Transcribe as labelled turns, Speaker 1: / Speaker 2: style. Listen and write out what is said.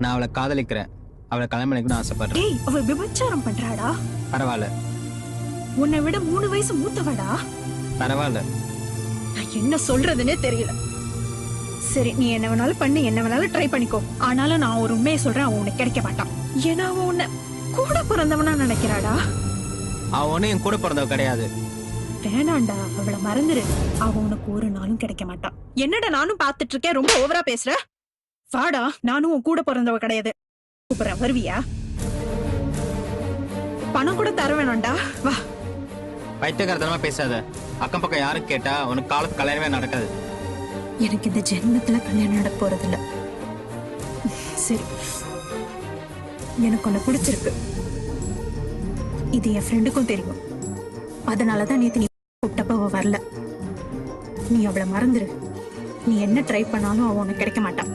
Speaker 1: நான் அவளை காதலிக்கிறேன். அவளை கல்யாணம் பண்ணிக்கணும்னு ஆசைப்படுறேன்.
Speaker 2: ஏய், அவ விபச்சாரம் பண்றாடா.
Speaker 1: பரவாயில்ல.
Speaker 2: உன்னை விட 3 வயசு மூத்தவடா.
Speaker 1: பரவாயில்ல.
Speaker 2: நான் என்ன சொல்றதுன்னே தெரியல. சரி, நீ என்ன வேணாலும் பண்ணு, என்ன வேணாலும் ட்ரை பண்ணிக்கோ. ஆனாலும் நான் ஒரு உண்மையை சொல்றேன், அவன் உனக்கு கிடைக்க மாட்டான். ஏன்னா அவன் உன்னை கூட பிறந்தவனா நினைக்கிறாடா.
Speaker 1: அவன் ஒன்னும் என் கூட பிறந்தவ கிடையாது.
Speaker 2: வேணாண்டா, அவளை மறந்துரு. அவன் உனக்கு ஒரு நாளும் கிடைக்க மாட்டான். என்னடா நானும் பாத்துட்டு இருக்கேன், ரொம்ப ஓவரா பேசுற. வாடா, நானும் உன் கூட பிறந்தவ கிடையாது. கூப்பிடுறேன், வருவியா? பணம் கூட தர வேணாம்டா, வா.
Speaker 1: பைத்தியக்காரத்தனமா பேசாத. அக்கம் பக்கம் யாரும் கேட்டா உனக்கு காலத்து கல்யாணமே நடக்காது.
Speaker 2: எனக்கு இந்த ஜென்மத்துல கல்யாணம் நடக்க போறது இல்ல. சரி, எனக்கு உன்னை பிடிச்சிருக்கு. இது என் ஃப்ரெண்டுக்கும் தெரியும். அதனாலதான் நேத்து நீ கூப்பிட்டப்ப அவ வரல. நீ அவளை மறந்துரு. நீ என்ன ட்ரை பண்ணாலும் அவ உனக்கு கிடைக்க மாட்டான்.